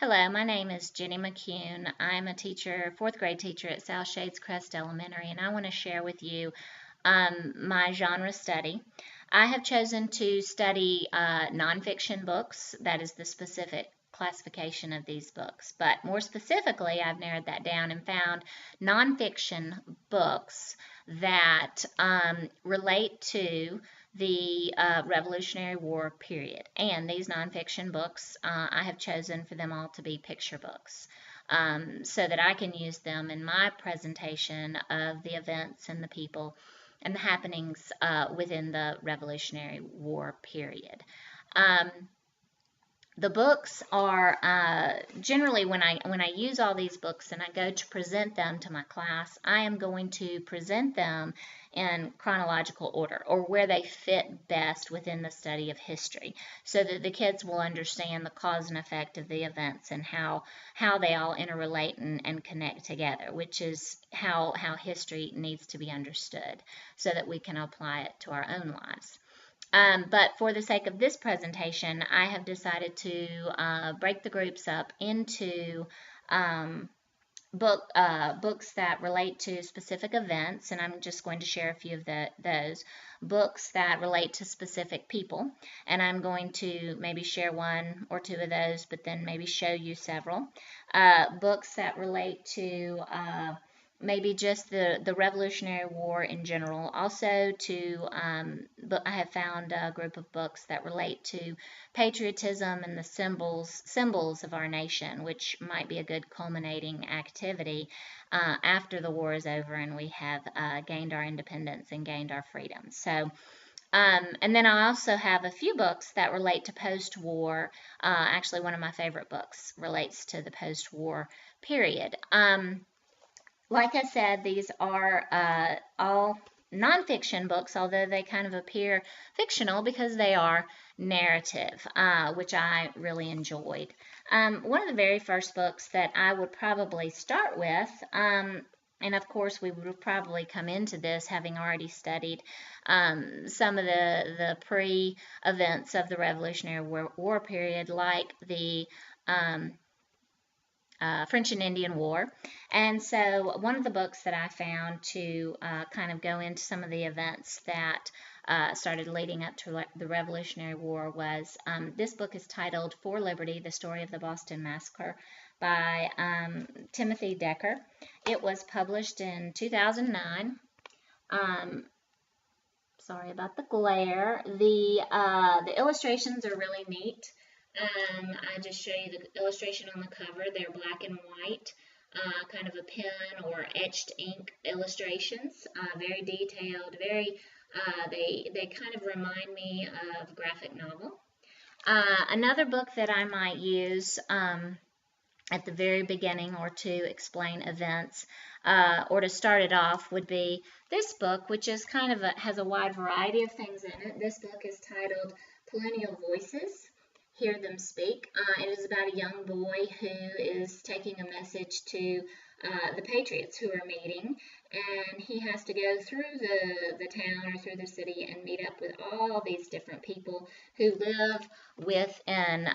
Hello, my name is Jenny McCune. I'm a teacher, fourth grade teacher at South Shades Crest Elementary, and I want to share with you my genre study. I have chosen to study nonfiction books. That is the specific classification of these books. But more specifically, I've narrowed that down and found nonfiction books that relate to the Revolutionary War period. And these nonfiction books, I have chosen for them all to be picture books so that I can use them in my presentation of the events and the people and the happenings within the Revolutionary War period. Um, the books are generally when I use all these books and I go to present them to my class, I am going to present them in chronological order or where they fit best within the study of history so that the kids will understand the cause and effect of the events and how they all interrelate and connect together, which is how history needs to be understood so that we can apply it to our own lives. But for the sake of this presentation, I have decided to break the groups up into um, books that relate to specific events, and I'm just going to share a few of those. Books that relate to specific people, and I'm going to maybe share one or two of those, but then maybe show you several. Books that relate to maybe just the Revolutionary War in general. Also, I have found a group of books that relate to patriotism and the symbols of our nation, which might be a good culminating activity after the war is over and we have gained our independence and gained our freedom. So. And then I also have a few books that relate to post-war. Actually, one of my favorite books relates to the post-war period. Like I said, these are all nonfiction books, although they kind of appear fictional because they are narrative, which I really enjoyed. One of the very first books that I would probably start with, and of course we would probably come into this having already studied some of the pre-events of the Revolutionary War period, like the French and Indian War. And so one of the books that I found to kind of go into some of the events that started leading up to the Revolutionary War was this book is titled For Liberty, The Story of the Boston Massacre by Timothy Decker. It was published in 2009. Sorry about the glare. The illustrations are really neat. I just show you the illustration on the cover. They're black and white, kind of a pen or etched ink illustrations. Very detailed. They kind of remind me of graphic novel. Another book that I might use at the very beginning or to explain events or to start it off would be this book, which is kind of has a wide variety of things in it. This book is titled Colonial Voices. Hear Them Speak. It is about a young boy who is taking a message to the patriots who are meeting, and he has to go through the town or through the city and meet up with all these different people who live within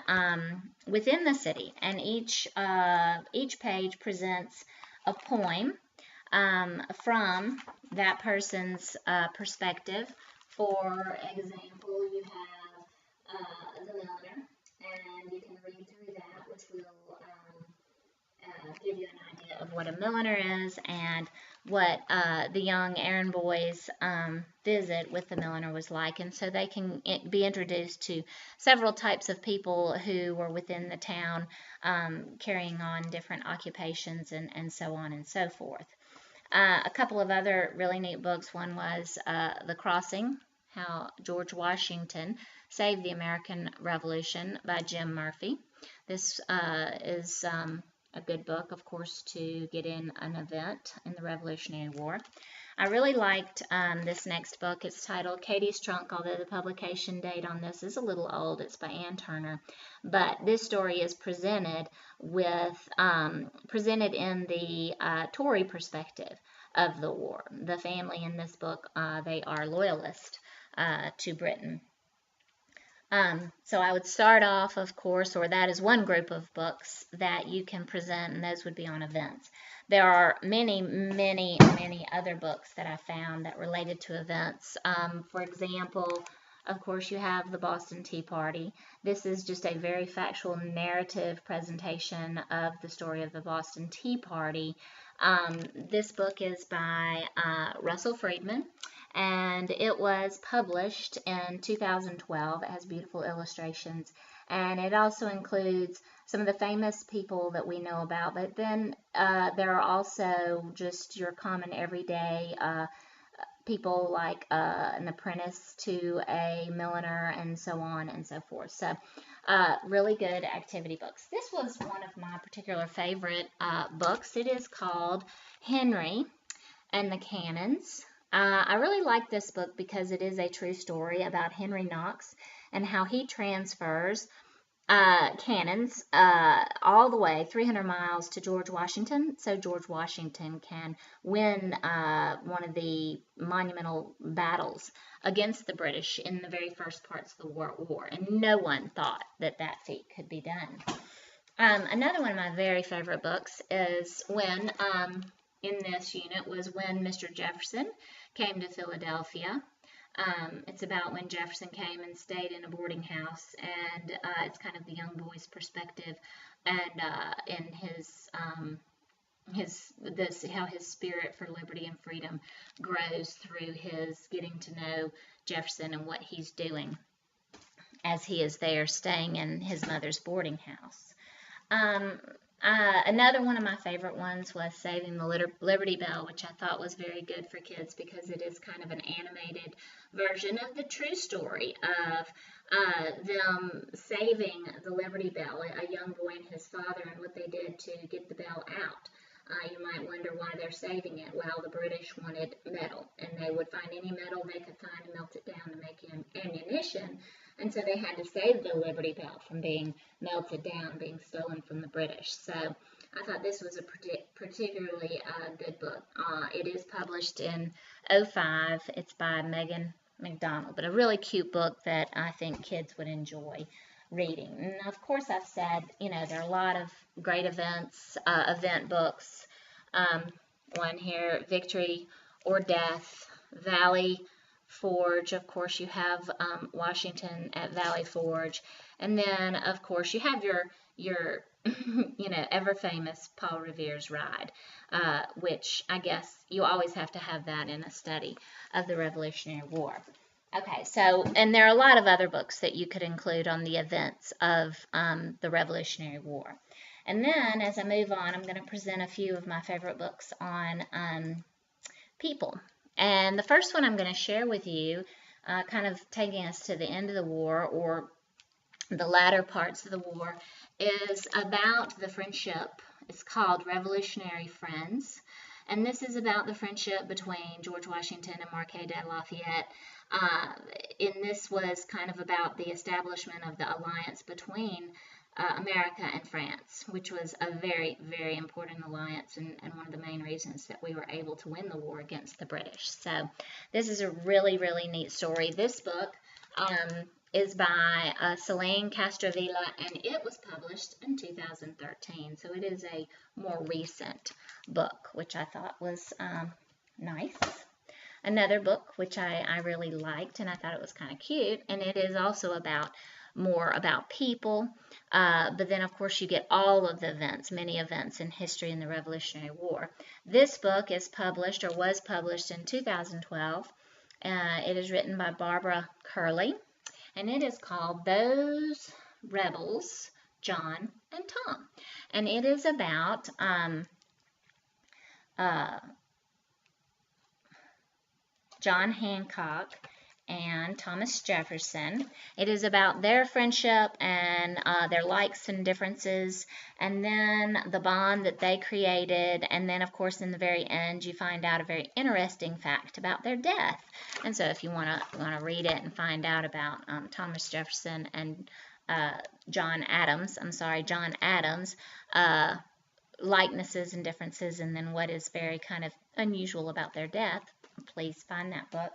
the city, and each page presents a poem from that person's perspective. For example, you have the milliner, and you can read through that, which will give you an idea of what a milliner is and what the young errand boys' visit with the milliner was like. And so they can be introduced to several types of people who were within the town carrying on different occupations and so on and so forth. A couple of other really neat books. One was The Crossing, How George Washington Saved the American Revolution by Jim Murphy. This is a good book, of course, to get in an event in the Revolutionary War. I really liked this next book. It's titled Katie's Trunk, although the publication date on this is a little old. It's by Ann Turner. But this story is presented in the Tory perspective of the war. The family in this book, they are loyalist to Britain. So I would start off, of course, or that is one group of books that you can present, and those would be on events. There are many, many, many other books that I found that related to events. For example, of course, you have the Boston Tea Party. This is just a very factual narrative presentation of the story of the Boston Tea Party. This book is by Russell Friedman, and it was published in 2012. It has beautiful illustrations, and it also includes some of the famous people that we know about, but then there are also just your common everyday people like an apprentice to a milliner and so on and so forth. So really good activity books. This was one of my particular favorite books. It is called Henry and the Cannons. I really like this book because it is a true story about Henry Knox and how he transfers cannons all the way 300 miles to George Washington, so George Washington can win one of the monumental battles against the British in the very first parts of the World War, and no one thought that that feat could be done. Another one of my very favorite books is when, in this unit, was when Mr. Jefferson came to Philadelphia. It's about when Jefferson came and stayed in a boarding house, and it's kind of the young boy's perspective, and in how his spirit for liberty and freedom grows through his getting to know Jefferson and what he's doing as he is there staying in his mother's boarding house. Another one of my favorite ones was Saving the Liberty Bell, which I thought was very good for kids because it is kind of an animated version of the true story of them saving the Liberty Bell, a young boy and his father, and what they did to get the bell out. You might wonder why they're saving it. Well, the British wanted metal, and they would find any metal they could find and melt it down to make ammunition. And so they had to save the Liberty Bell from being melted down, being stolen from the British. So I thought this was a particularly good book. It is published in '05. It's by Megan McDonald, but a really cute book that I think kids would enjoy reading. And of course, I've said, there are a lot of great event books. One here, Victory or Death, Valley Forge. Of course, you have Washington at Valley Forge, and then of course you have your ever famous Paul Revere's Ride, which I guess you always have to have that in a study of the Revolutionary War. Okay, so, and there are a lot of other books that you could include on the events of the Revolutionary War. And then, as I move on, I'm going to present a few of my favorite books on people. And the first one I'm going to share with you, kind of taking us to the end of the war, or the latter parts of the war, is about the friendship. It's called Revolutionary Friends. And this is about the friendship between George Washington and Marquis de Lafayette. And this was kind of about the establishment of the alliance between America and France, which was a very, very important alliance and one of the main reasons that we were able to win the war against the British. So this is a really, really neat story. This book is by Selene Castrovilla, and it was published in 2013. So it is a more recent book, which I thought was nice. Another book which I really liked, and I thought it was kind of cute, and it is also more about people, but then of course you get all of the events, many events in history in the Revolutionary War. This book is published, or was published, in 2012. It is written by Barbara Curley, and it is called Those Rebels, John and Tom. And it is about John Hancock and Thomas Jefferson. It is about their friendship and their likes and differences, and then the bond that they created, and then of course in the very end you find out a very interesting fact about their death. And so if you want to read it and find out about Thomas Jefferson and John Adams, likenesses and differences, and then what is very kind of unusual about their death, please find that book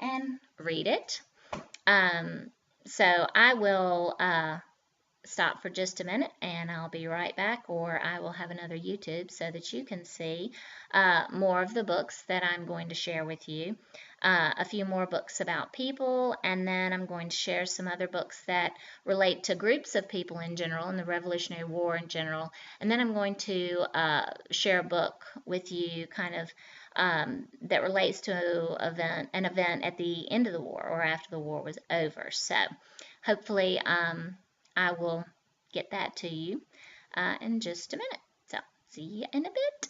and read it. So I will stop for just a minute and I'll be right back, or I will have another YouTube so that you can see more of the books that I'm going to share with you. A few more books about people, and then I'm going to share some other books that relate to groups of people in general and the Revolutionary War in general. And then I'm going to share a book with you kind of that relates to an event at the end of the war or after the war was over. So hopefully I will get that to you in just a minute. So see you in a bit.